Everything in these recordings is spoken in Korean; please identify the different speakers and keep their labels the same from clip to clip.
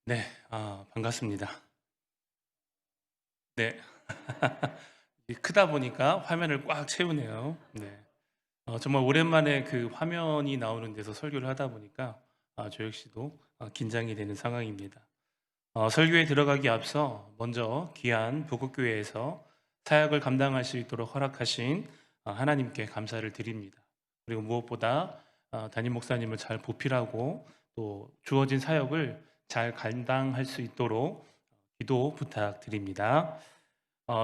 Speaker 1: 네. 반갑습니다. 네. 이 크다 보니까 화면을 꽉 채우네요. 네. 정말 오랜만에 그 화면이 나오는 데서 설교를 하다 보니까 저 역시도 긴장이 되는 상황입니다. 설교에 들어가기 앞서 먼저 귀한 부국교회에서 사역을 감당할 수 있도록 허락하신 하나님께 감사를 드립니다. 그리고 무엇보다 담임 목사님을 잘 보필하고 또 주어진 사역을 잘 감당할 수 있도록 기도 부탁드립니다.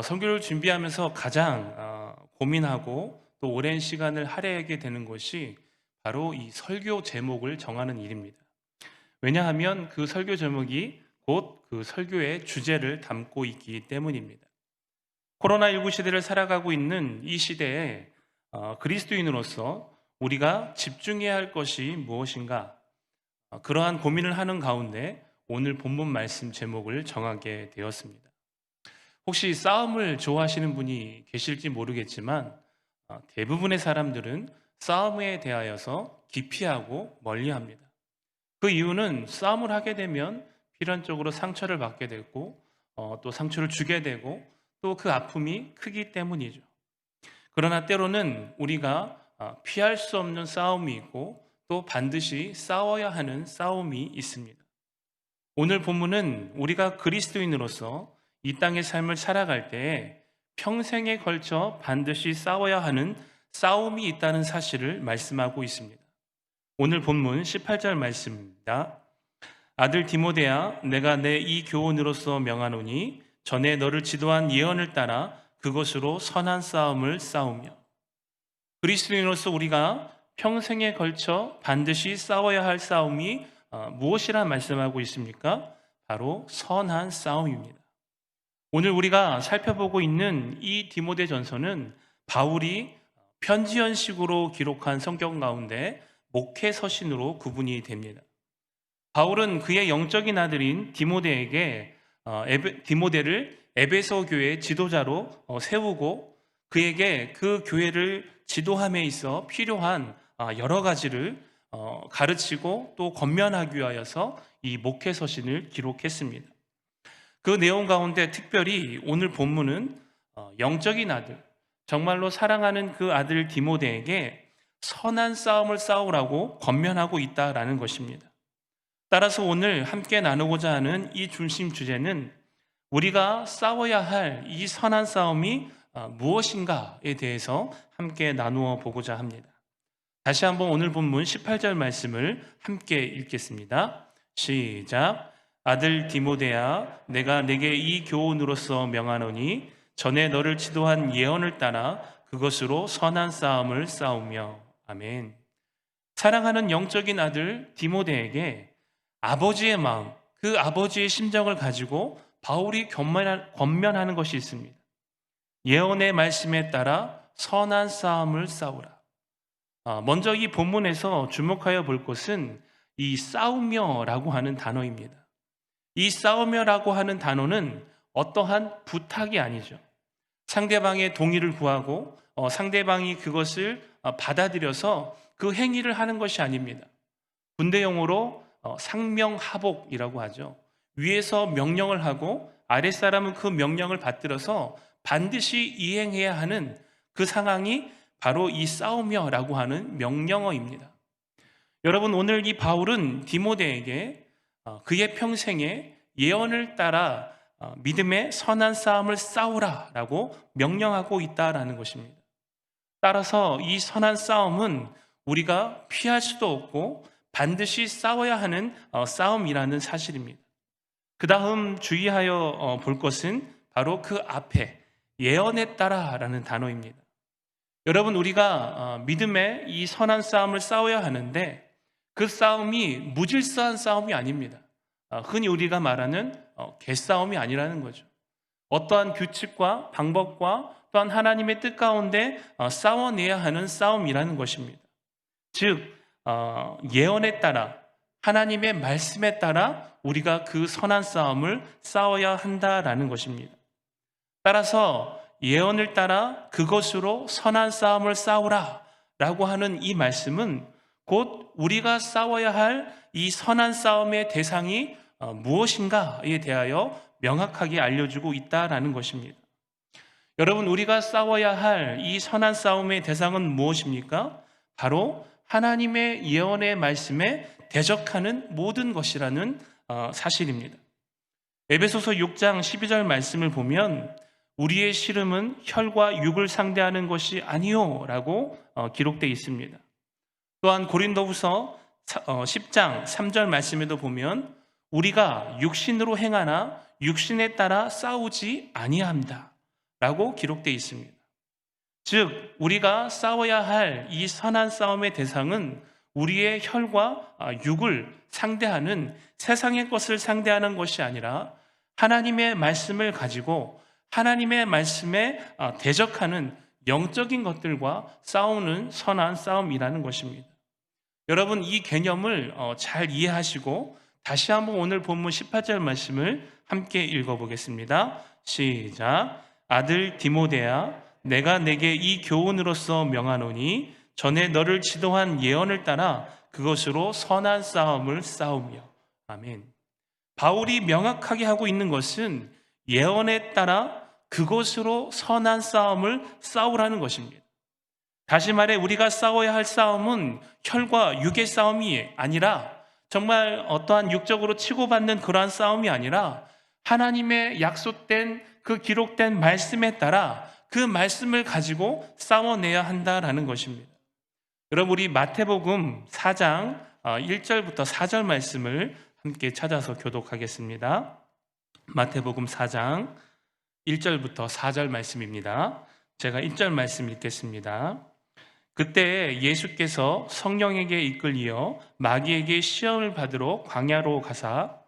Speaker 1: 선교를 준비하면서 가장 고민하고 또 오랜 시간을 할애하게 되는 것이 바로 이 설교 제목을 정하는 일입니다. 왜냐하면 그 설교 제목이 곧 그 설교의 주제를 담고 있기 때문입니다. 코로나19 시대를 살아가고 있는 이 시대에 그리스도인으로서 우리가 집중해야 할 것이 무엇인가? 그러한 고민을 하는 가운데 오늘 본문 말씀 제목을 정하게 되었습니다. 혹시 싸움을 좋아하시는 분이 계실지 모르겠지만 대부분의 사람들은 싸움에 대하여서 기피하고 멀리합니다. 그 이유는 싸움을 하게 되면 필연적으로 상처를 받게 되고 또 상처를 주게 되고 또 그 아픔이 크기 때문이죠. 그러나 때로는 우리가 피할 수 없는 싸움이 있고 또 반드시 싸워야 하는 싸움이 있습니다. 오늘 본문은 우리가 그리스도인으로서 이 땅의 삶을 살아갈 때에 평생에 걸쳐 반드시 싸워야 하는 싸움이 있다는 사실을 말씀하고 있습니다. 오늘 본문 18절 말씀입니다. 아들 디모데야, 내가 내 이 교훈으로서 명하노니 전에 너를 지도한 예언을 따라 그것으로 선한 싸움을 싸우며. 그리스도인으로서 우리가 평생에 걸쳐 반드시 싸워야 할 싸움이 무엇이라 말씀하고 있습니까? 바로 선한 싸움입니다. 오늘 우리가 살펴보고 있는 이 디모데 전서는 바울이 편지연식으로 기록한 성경 가운데 목회 서신으로 구분이 됩니다. 바울은 그의 영적인 아들인 디모데에게 디모데를 에베소 교회의 지도자로 세우고 그에게 그 교회를 지도함에 있어 필요한 여러 가지를 가르치고 또 권면하기 위하여서 이 목회 서신을 기록했습니다. 그 내용 가운데 특별히 오늘 본문은 영적인 아들, 정말로 사랑하는 그 아들 디모데에게 선한 싸움을 싸우라고 권면하고 있다라는 것입니다. 따라서 오늘 함께 나누고자 하는 이 중심 주제는 우리가 싸워야 할 이 선한 싸움이 무엇인가에 대해서 함께 나누어 보고자 합니다. 다시 한번 오늘 본문 18절 말씀을 함께 읽겠습니다. 시작. 아들 디모데야, 내가 내게 이 교훈으로서 명하노니 전에 너를 지도한 예언을 따라 그것으로 선한 싸움을 싸우며. 아멘. 사랑하는 영적인 아들 디모데에게 아버지의 마음, 그 아버지의 심정을 가지고 바울이 권면하는 것이 있습니다. 예언의 말씀에 따라 선한 싸움을 싸우라. 먼저 이 본문에서 주목하여 볼 것은 이 싸우며라고 하는 단어입니다. 이 싸우며라고 하는 단어는 어떠한 부탁이 아니죠. 상대방의 동의를 구하고 상대방이 그것을 받아들여서 그 행위를 하는 것이 아닙니다. 군대용어로 상명하복이라고 하죠. 위에서 명령을 하고 아랫사람은 그 명령을 받들어서 반드시 이행해야 하는 그 상황이 바로 이 싸우며라고 하는 명령어입니다. 여러분, 오늘 이 바울은 디모데에게 그의 평생에 예언을 따라 믿음의 선한 싸움을 싸우라라고 명령하고 있다라는 것입니다. 따라서 이 선한 싸움은 우리가 피할 수도 없고 반드시 싸워야 하는 싸움이라는 사실입니다. 그 다음 주의하여 볼 것은 바로 그 앞에 예언에 따라라는 단어입니다. 여러분, 우리가 믿음의 이 선한 싸움을 싸워야 하는데 그 싸움이 무질서한 싸움이 아닙니다. 흔히 우리가 말하는 개싸움이 아니라는 거죠. 어떠한 규칙과 방법과 또한 하나님의 뜻 가운데 싸워내야 하는 싸움이라는 것입니다. 즉 예언에 따라 하나님의 말씀에 따라 우리가 그 선한 싸움을 싸워야 한다라는 것입니다. 따라서 예언을 따라 그것으로 선한 싸움을 싸우라 라고 하는 이 말씀은 곧 우리가 싸워야 할 이 선한 싸움의 대상이 무엇인가에 대하여 명확하게 알려주고 있다라는 것입니다. 여러분, 우리가 싸워야 할 이 선한 싸움의 대상은 무엇입니까? 바로 하나님의 예언의 말씀에 대적하는 모든 것이라는 사실입니다. 에베소서 6장 12절 말씀을 보면 우리의 씨름은 혈과 육을 상대하는 것이 아니요 라고 기록되어 있습니다. 또한 고린도후서 10장 3절 말씀에도 보면 우리가 육신으로 행하나 육신에 따라 싸우지 아니합니다 라고 기록되어 있습니다. 즉 우리가 싸워야 할 이 선한 싸움의 대상은 우리의 혈과 육을 상대하는 세상의 것을 상대하는 것이 아니라 하나님의 말씀을 가지고 하나님의 말씀에 대적하는 영적인 것들과 싸우는 선한 싸움이라는 것입니다. 여러분, 이 개념을 잘 이해하시고 다시 한번 오늘 본문 18절 말씀을 함께 읽어보겠습니다. 시작. 아들 디모데야, 내가 내게 이 교훈으로서 명하노니 전에 너를 지도한 예언을 따라 그것으로 선한 싸움을 싸우며. 아멘. 바울이 명확하게 하고 있는 것은 예언에 따라 그것으로 선한 싸움을 싸우라는 것입니다. 다시 말해 우리가 싸워야 할 싸움은 혈과 육의 싸움이 아니라 정말 어떠한 육적으로 치고받는 그러한 싸움이 아니라 하나님의 약속된 그 기록된 말씀에 따라 그 말씀을 가지고 싸워내야 한다라는 것입니다. 여러분, 우리 마태복음 4장 1절부터 4절 말씀을 함께 찾아서 교독하겠습니다. 마태복음 4장 1절부터 4절 말씀입니다. 제가 1절 말씀 읽겠습니다. 그때 예수께서 성령에게 이끌리어 마귀에게 시험을 받으러 광야로 가사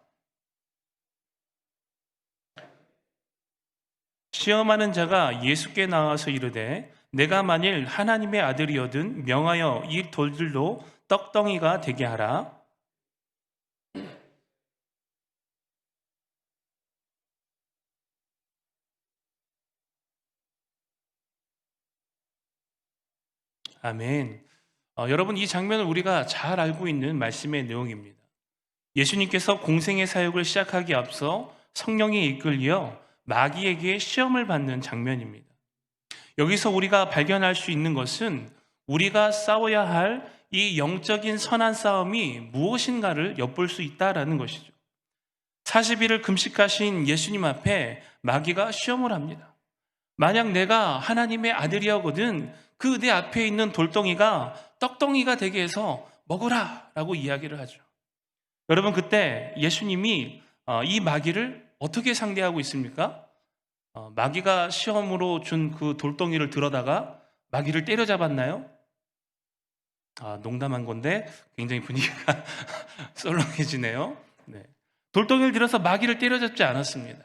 Speaker 1: 시험하는 자가 예수께 나와서 이르되 내가 만일 하나님의 아들이거든 명하여 이 돌들로 떡덩이가 되게 하라. 아멘. 여러분, 이 장면을 우리가 잘 알고 있는 말씀의 내용입니다. 예수님께서 공생의 사역을 시작하기 앞서 성령에 이끌려 마귀에게 시험을 받는 장면입니다. 여기서 우리가 발견할 수 있는 것은 우리가 싸워야 할 이 영적인 선한 싸움이 무엇인가를 엿볼 수 있다라는 것이죠. 40일을 금식하신 예수님 앞에 마귀가 시험을 합니다. 만약 내가 하나님의 아들이었거든 그 내 앞에 있는 돌덩이가 떡덩이가 되게 해서 먹으라 라고 이야기를 하죠. 여러분, 그때 예수님이 이 마귀를 어떻게 상대하고 있습니까? 마귀가 시험으로 준 그 돌덩이를 들어다가 마귀를 때려잡았나요? 농담한 건데 굉장히 분위기가 썰렁해지네요. 네. 돌덩이를 들어서 마귀를 때려잡지 않았습니다.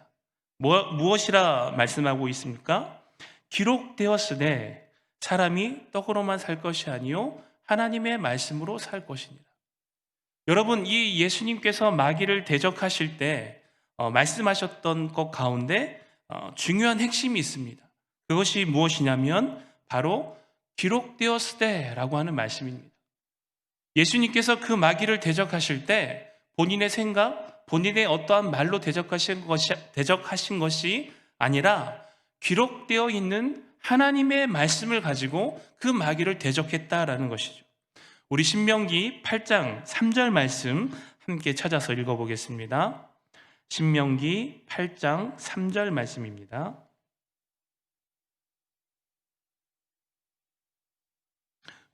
Speaker 1: 무엇이라 말씀하고 있습니까? 기록되었으되 사람이 떡으로만 살 것이 아니요 하나님의 말씀으로 살 것이니라. 여러분, 이 예수님께서 마귀를 대적하실 때 말씀하셨던 것 가운데 중요한 핵심이 있습니다. 그것이 무엇이냐면 바로 기록되었으되라고 하는 말씀입니다. 예수님께서 그 마귀를 대적하실 때 본인의 생각, 본인의 어떠한 말로 대적하신 것이 아니라 기록되어 있는 하나님의 말씀을 가지고 그 마귀를 대적했다라는 것이죠. 우리 신명기 8장 3절 말씀 함께 찾아서 읽어보겠습니다. 신명기 8장 3절 말씀입니다.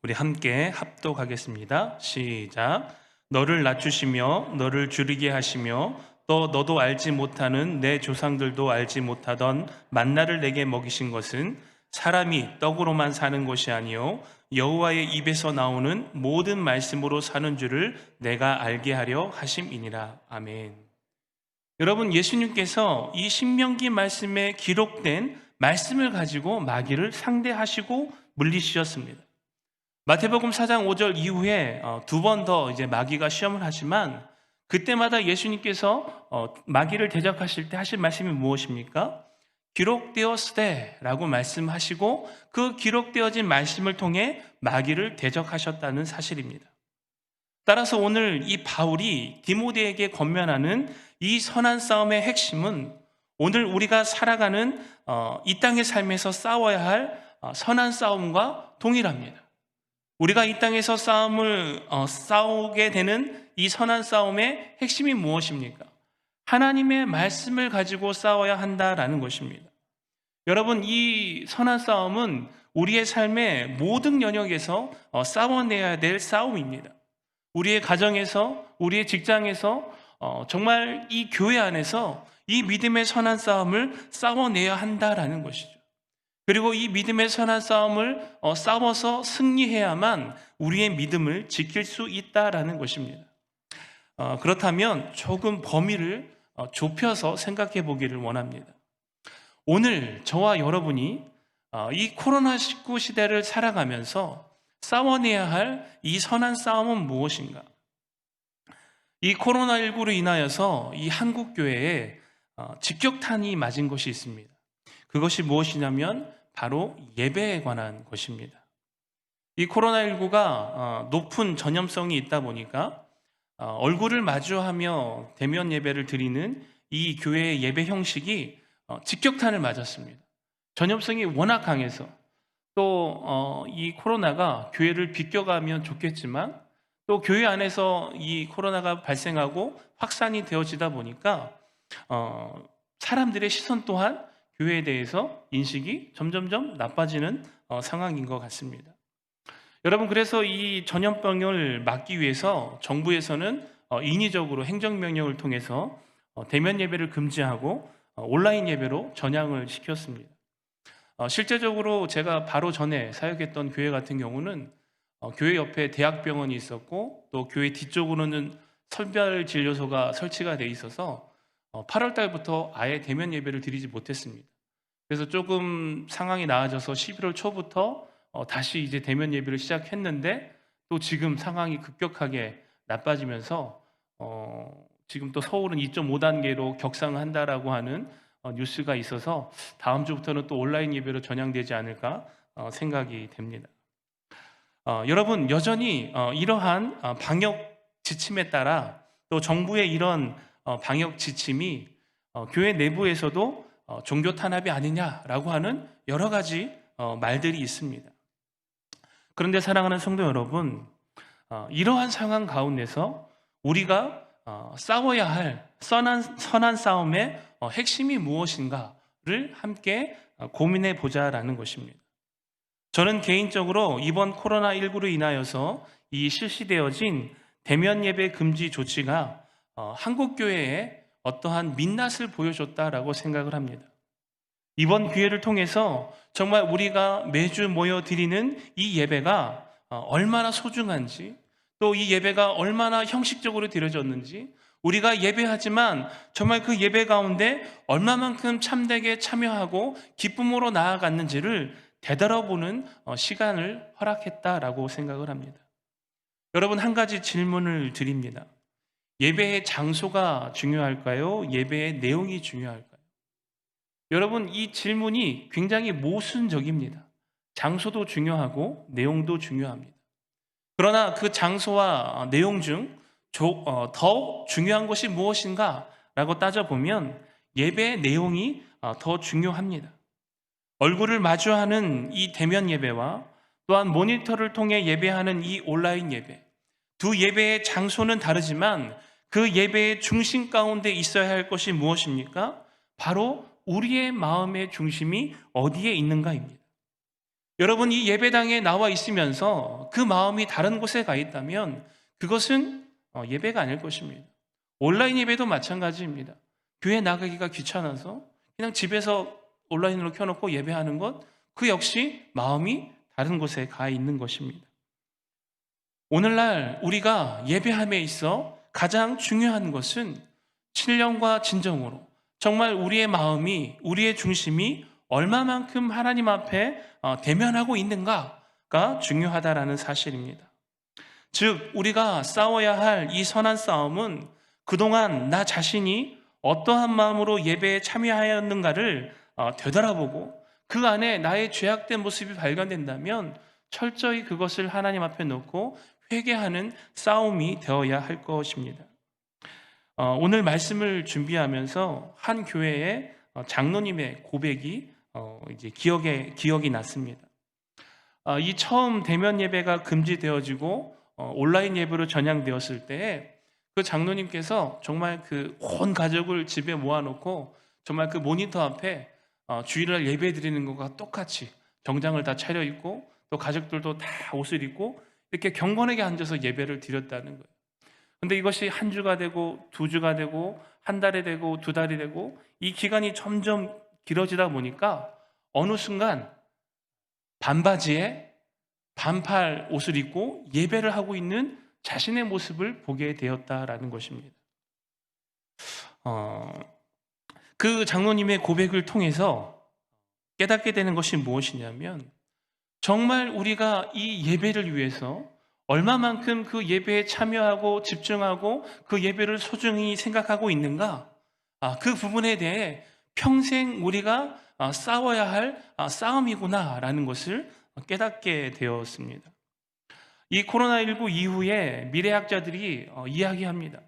Speaker 1: 우리 함께 합독하겠습니다. 시작. 너를 낮추시며 너를 줄이게 하시며 또 너도 알지 못하는 내 조상들도 알지 못하던 만나를 내게 먹이신 것은 사람이 떡으로만 사는 것이 아니요 여호와의 입에서 나오는 모든 말씀으로 사는 줄을 내가 알게 하려 하심이니라. 아멘. 여러분, 예수님께서 이 신명기 말씀에 기록된 말씀을 가지고 마귀를 상대하시고 물리치셨습니다. 마태복음 4장 5절 이후에 두 번 더 이제 마귀가 시험을 하지만 그때마다 예수님께서 마귀를 대적하실 때 하실 말씀이 무엇입니까? 기록되었으되라고 말씀하시고 그 기록되어진 말씀을 통해 마귀를 대적하셨다는 사실입니다. 따라서 오늘 이 바울이 디모데에게 권면하는 이 선한 싸움의 핵심은 오늘 우리가 살아가는 이 땅의 삶에서 싸워야 할 선한 싸움과 동일합니다. 우리가 이 땅에서 싸우게 되는 이 선한 싸움의 핵심이 무엇입니까? 하나님의 말씀을 가지고 싸워야 한다라는 것입니다. 여러분, 이 선한 싸움은 우리의 삶의 모든 영역에서 싸워내야 될 싸움입니다. 우리의 가정에서, 우리의 직장에서, 정말 이 교회 안에서 이 믿음의 선한 싸움을 싸워내야 한다라는 것이죠. 그리고 이 믿음의 선한 싸움을 싸워서 승리해야만 우리의 믿음을 지킬 수 있다라는 것입니다. 그렇다면 조금 범위를 좁혀서 생각해 보기를 원합니다. 오늘 저와 여러분이 이 코로나19 시대를 살아가면서 싸워내야 할 이 선한 싸움은 무엇인가? 이 코로나19로 인하여서 이 한국교회에 직격탄이 맞은 것이 있습니다. 그것이 무엇이냐면 바로 예배에 관한 것입니다. 이 코로나19가 높은 전염성이 있다 보니까 얼굴을 마주하며 대면 예배를 드리는 이 교회의 예배 형식이 직격탄을 맞았습니다. 전염성이 워낙 강해서 또 이 코로나가 교회를 비껴가면 좋겠지만 또 교회 안에서 이 코로나가 발생하고 확산이 되어지다 보니까 사람들의 시선 또한 교회에 대해서 인식이 점점점 나빠지는 상황인 것 같습니다. 여러분, 그래서 이 전염병을 막기 위해서 정부에서는 인위적으로 행정명령을 통해서 대면 예배를 금지하고 온라인 예배로 전향을 시켰습니다. 실제적으로 제가 바로 전에 사역했던 교회 같은 경우는 교회 옆에 대학병원이 있었고 또 교회 뒤쪽으로는 선별진료소가 설치가 돼 있어서 8월 달부터 아예 대면 예배를 드리지 못했습니다. 그래서 조금 상황이 나아져서 11월 초부터 다시 이제 대면 예배를 시작했는데 또 지금 상황이 급격하게 나빠지면서 지금 또 서울은 2.5단계로 격상한다라고 하는 뉴스가 있어서 다음 주부터는 또 온라인 예배로 전향되지 않을까 생각이 됩니다. 여러분, 여전히 이러한 방역 지침에 따라 또 정부의 이런 방역 지침이 교회 내부에서도 종교 탄압이 아니냐라고 하는 여러 가지 말들이 있습니다. 그런데 사랑하는 성도 여러분, 이러한 상황 가운데서 우리가 싸워야 할 선한 싸움의 핵심이 무엇인가를 함께 고민해 보자라는 것입니다. 저는 개인적으로 이번 코로나19로 인하여서 이 실시되어진 대면 예배 금지 조치가 한국 교회에 어떠한 민낯을 보여줬다라고 생각을 합니다. 이번 기회를 통해서 정말 우리가 매주 모여 드리는 이 예배가 얼마나 소중한지, 또 이 예배가 얼마나 형식적으로 드려졌는지, 우리가 예배하지만 정말 그 예배 가운데 얼마만큼 참되게 참여하고 기쁨으로 나아갔는지를 되돌아보는 시간을 허락했다라고 생각을 합니다. 여러분, 한 가지 질문을 드립니다. 예배의 장소가 중요할까요? 예배의 내용이 중요할까요? 여러분, 이 질문이 굉장히 모순적입니다. 장소도 중요하고 내용도 중요합니다. 그러나 그 장소와 내용 중 더욱 중요한 것이 무엇인가 라고 따져보면 예배의 내용이 더 중요합니다. 얼굴을 마주하는 이 대면 예배와 또한 모니터를 통해 예배하는 이 온라인 예배, 두 예배의 장소는 다르지만 그 예배의 중심 가운데 있어야 할 것이 무엇입니까? 바로 우리의 마음의 중심이 어디에 있는가입니다. 여러분, 이 예배당에 나와 있으면서 그 마음이 다른 곳에 가 있다면 그것은 예배가 아닐 것입니다. 온라인 예배도 마찬가지입니다. 교회 나가기가 귀찮아서 그냥 집에서 온라인으로 켜놓고 예배하는 것, 그 역시 마음이 다른 곳에 가 있는 것입니다. 오늘날 우리가 예배함에 있어 가장 중요한 것은 신령과 진정으로 정말 우리의 마음이, 우리의 중심이 얼마만큼 하나님 앞에 대면하고 있는가가 중요하다라는 사실입니다. 즉, 우리가 싸워야 할 이 선한 싸움은 그동안 나 자신이 어떠한 마음으로 예배에 참여하였는가를 되돌아보고 그 안에 나의 죄악된 모습이 발견된다면 철저히 그것을 하나님 앞에 놓고 회개하는 싸움이 되어야 할 것입니다. 오늘 말씀을 준비하면서 한 교회의 장로님의 고백이 이제 기억이 났습니다. 이 처음 대면 예배가 금지되어지고 온라인 예배로 전향되었을 때 그 장로님께서 정말 그 온 가족을 집에 모아놓고 정말 그 모니터 앞에 주일날 예배 드리는 것과 똑같이 정장을 다 차려입고 또 가족들도 다 옷을 입고 이렇게 경건하게 앉아서 예배를 드렸다는 거예요. 근데 이것이 한 주가 되고 두 주가 되고 한 달이 되고 두 달이 되고 이 기간이 점점 길어지다 보니까 어느 순간 반바지에 반팔 옷을 입고 예배를 하고 있는 자신의 모습을 보게 되었다라는 것입니다. 그 장로님의 고백을 통해서 깨닫게 되는 것이 무엇이냐면 정말 우리가 이 예배를 위해서 얼마만큼 그 예배에 참여하고 집중하고 그 예배를 소중히 생각하고 있는가? 그 부분에 대해 평생 우리가 싸워야 할 싸움이구나라는 것을 깨닫게 되었습니다. 이 코로나19 이후에 미래학자들이 이야기합니다.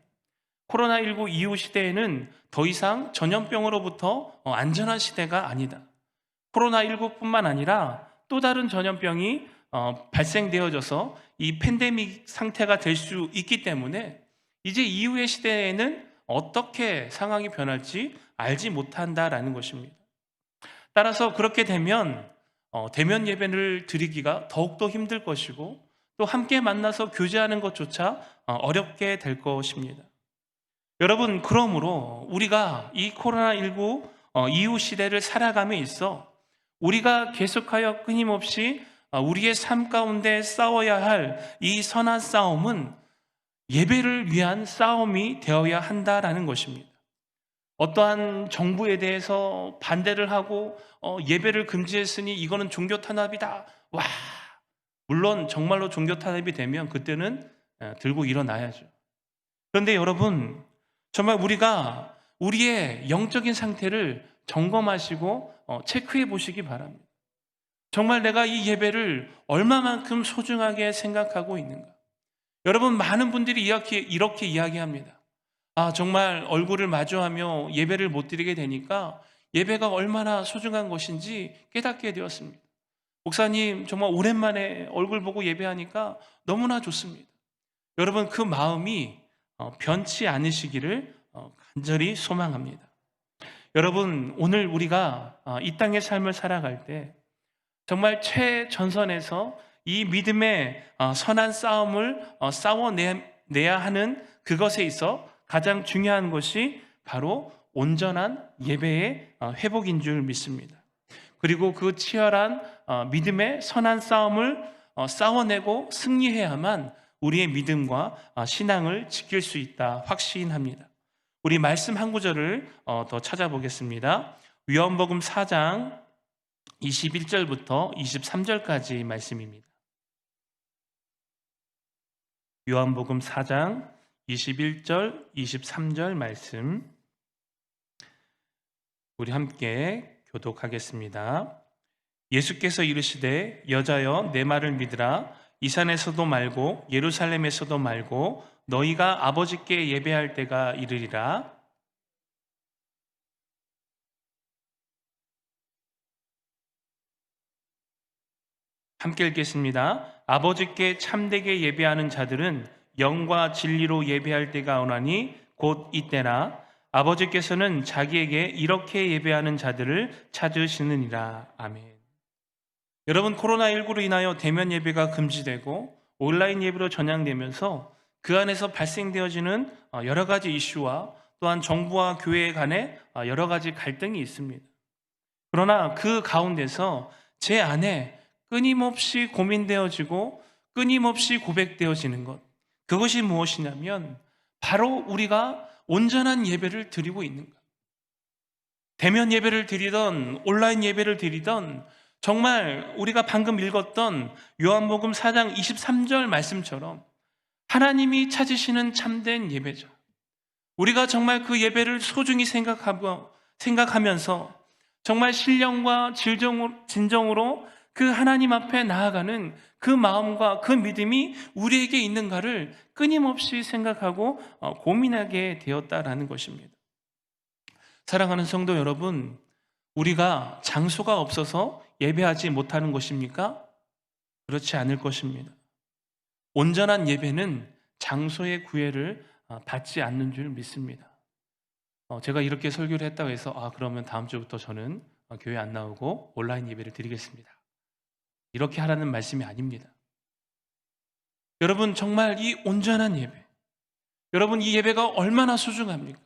Speaker 1: 코로나19 이후 시대에는 더 이상 전염병으로부터 안전한 시대가 아니다. 코로나19뿐만 아니라 또 다른 전염병이 발생되어져서 이 팬데믹 상태가 될 수 있기 때문에 이제 이후의 시대에는 어떻게 상황이 변할지 알지 못한다라는 것입니다. 따라서 그렇게 되면 대면 예배를 드리기가 더욱더 힘들 것이고 또 함께 만나서 교제하는 것조차 어렵게 될 것입니다. 여러분, 그러므로 우리가 이 코로나19 이후 시대를 살아감에 있어 우리가 계속하여 끊임없이 우리의 삶 가운데 싸워야 할 이 선한 싸움은 예배를 위한 싸움이 되어야 한다라는 것입니다. 어떠한 정부에 대해서 반대를 하고 예배를 금지했으니 이거는 종교 탄압이다. 와, 물론 정말로 종교 탄압이 되면 그때는 들고 일어나야죠. 그런데 여러분, 정말 우리가 우리의 영적인 상태를 점검하시고 체크해 보시기 바랍니다. 정말 내가 이 예배를 얼마만큼 소중하게 생각하고 있는가? 여러분, 많은 분들이 이렇게 이야기합니다. 정말 얼굴을 마주하며 예배를 못 드리게 되니까 예배가 얼마나 소중한 것인지 깨닫게 되었습니다. 목사님, 정말 오랜만에 얼굴 보고 예배하니까 너무나 좋습니다. 여러분, 그 마음이 변치 않으시기를 간절히 소망합니다. 여러분, 오늘 우리가 이 땅의 삶을 살아갈 때 정말 최전선에서 이 믿음의 선한 싸움을 싸워내야 하는 그것에 있어 가장 중요한 것이 바로 온전한 예배의 회복인 줄 믿습니다. 그리고 그 치열한 믿음의 선한 싸움을 싸워내고 승리해야만 우리의 믿음과 신앙을 지킬 수 있다 확신합니다. 우리 말씀 한 구절을 더 찾아보겠습니다. 요한복음 4장 21절부터 23절까지 말씀입니다. 요한복음 4장 21절, 23절 말씀 우리 함께 교독하겠습니다. 예수께서 이르시되 여자여 내 말을 믿으라. 이 산에서도 말고 예루살렘에서도 말고 너희가 아버지께 예배할 때가 이르리라. 함께 읽겠습니다. 아버지께 참되게 예배하는 자들은 영과 진리로 예배할 때가 오나니 곧 이때라. 아버지께서는 자기에게 이렇게 예배하는 자들을 찾으시느니라. 아멘. 여러분, 코로나19로 인하여 대면 예배가 금지되고 온라인 예배로 전향되면서 그 안에서 발생되어지는 여러 가지 이슈와 또한 정부와 교회 간의 여러 가지 갈등이 있습니다. 그러나 그 가운데서 제 안에 끊임없이 고민되어지고 끊임없이 고백되어지는 것, 그것이 무엇이냐면 바로 우리가 온전한 예배를 드리고 있는 것. 대면 예배를 드리던 온라인 예배를 드리던 정말 우리가 방금 읽었던 요한복음 4장 23절 말씀처럼 하나님이 찾으시는 참된 예배자, 우리가 정말 그 예배를 소중히 생각하면서 정말 신령과 진정으로 그 하나님 앞에 나아가는 그 마음과 그 믿음이 우리에게 있는가를 끊임없이 생각하고 고민하게 되었다라는 것입니다. 사랑하는 성도 여러분, 우리가 장소가 없어서 예배하지 못하는 것입니까? 그렇지 않을 것입니다. 온전한 예배는 장소의 구애를 받지 않는 줄 믿습니다. 제가 이렇게 설교를 했다고 해서 그러면 다음 주부터 저는 교회 안 나오고 온라인 예배를 드리겠습니다, 이렇게 하라는 말씀이 아닙니다. 여러분, 정말 이 온전한 예배, 여러분 이 예배가 얼마나 소중합니까?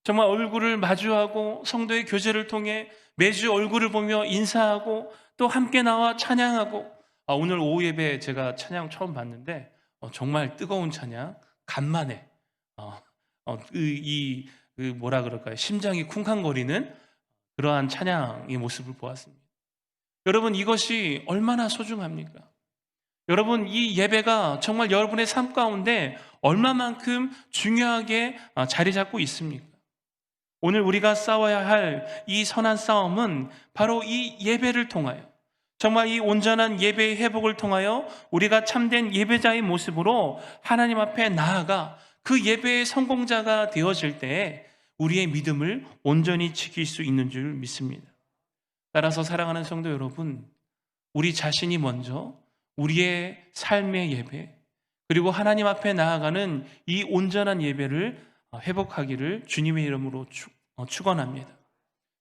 Speaker 1: 정말 얼굴을 마주하고 성도의 교제를 통해 매주 얼굴을 보며 인사하고 또 함께 나와 찬양하고, 오늘 오후 예배 제가 찬양 처음 봤는데 정말 뜨거운 찬양, 간만에 뭐라 그럴까요? 심장이 쿵쾅거리는 그러한 찬양의 모습을 보았습니다. 여러분, 이것이 얼마나 소중합니까? 여러분, 이 예배가 정말 여러분의 삶 가운데 얼마만큼 중요하게 자리 잡고 있습니까? 오늘 우리가 싸워야 할 이 선한 싸움은 바로 이 예배를 통하여, 정말 이 온전한 예배의 회복을 통하여 우리가 참된 예배자의 모습으로 하나님 앞에 나아가 그 예배의 성공자가 되어질 때에 우리의 믿음을 온전히 지킬 수 있는 줄 믿습니다. 따라서 사랑하는 성도 여러분, 우리 자신이 먼저 우리의 삶의 예배, 그리고 하나님 앞에 나아가는 이 온전한 예배를 회복하기를 주님의 이름으로 축원합니다.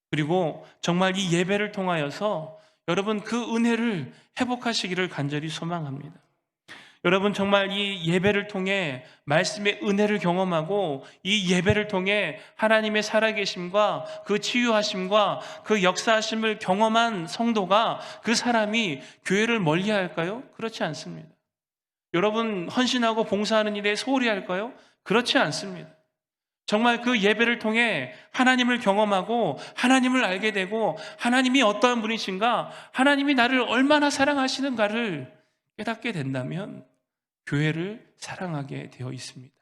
Speaker 1: 그리고 정말 이 예배를 통하여서 여러분 그 은혜를 회복하시기를 간절히 소망합니다. 여러분, 정말 이 예배를 통해 말씀의 은혜를 경험하고 이 예배를 통해 하나님의 살아계심과 그 치유하심과 그 역사하심을 경험한 성도가, 그 사람이 교회를 멀리할까요? 그렇지 않습니다. 여러분, 헌신하고 봉사하는 일에 소홀히 할까요? 그렇지 않습니다. 정말 그 예배를 통해 하나님을 경험하고 하나님을 알게 되고 하나님이 어떠한 분이신가, 하나님이 나를 얼마나 사랑하시는가를 깨닫게 된다면 교회를 사랑하게 되어 있습니다.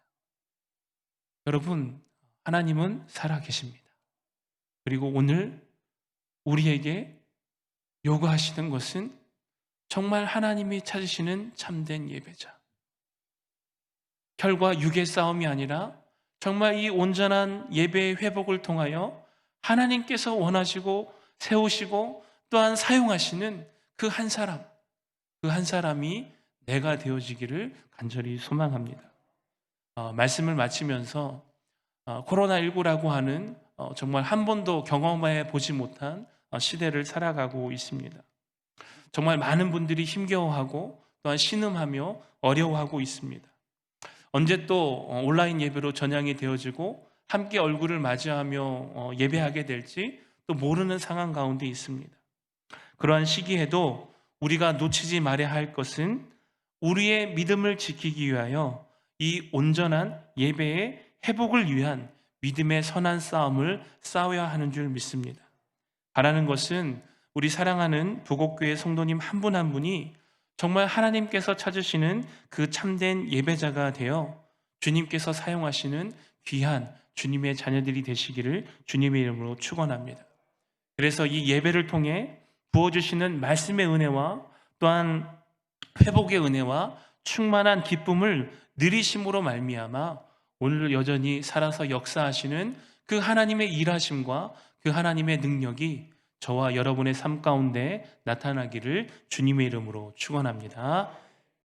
Speaker 1: 여러분, 하나님은 살아계십니다. 그리고 오늘 우리에게 요구하시는 것은 정말 하나님이 찾으시는 참된 예배자, 혈과 육의 싸움이 아니라 정말 이 온전한 예배의 회복을 통하여 하나님께서 원하시고 세우시고 또한 사용하시는 그 한 사람, 그 한 사람이 내가 되어지기를 간절히 소망합니다. 말씀을 마치면서 코로나19라고 하는 정말 한 번도 경험해 보지 못한 시대를 살아가고 있습니다. 정말 많은 분들이 힘겨워하고 또한 신음하며 어려워하고 있습니다. 언제 또 온라인 예배로 전향이 되어지고 함께 얼굴을 맞이하며 예배하게 될지 또 모르는 상황 가운데 있습니다. 그러한 시기에도 우리가 놓치지 말아야 할 것은 우리의 믿음을 지키기 위하여 이 온전한 예배의 회복을 위한 믿음의 선한 싸움을 싸워야 하는 줄 믿습니다. 바라는 것은 우리 사랑하는 부곡교회 성도님 한 분 한 분이 정말 하나님께서 찾으시는 그 참된 예배자가 되어 주님께서 사용하시는 귀한 주님의 자녀들이 되시기를 주님의 이름으로 축원합니다. 그래서 이 예배를 통해 부어주시는 말씀의 은혜와 또한 회복의 은혜와 충만한 기쁨을 누리심으로 말미암아 오늘 여전히 살아서 역사하시는 그 하나님의 일하심과 그 하나님의 능력이 저와 여러분의 삶 가운데 나타나기를 주님의 이름으로 축원합니다.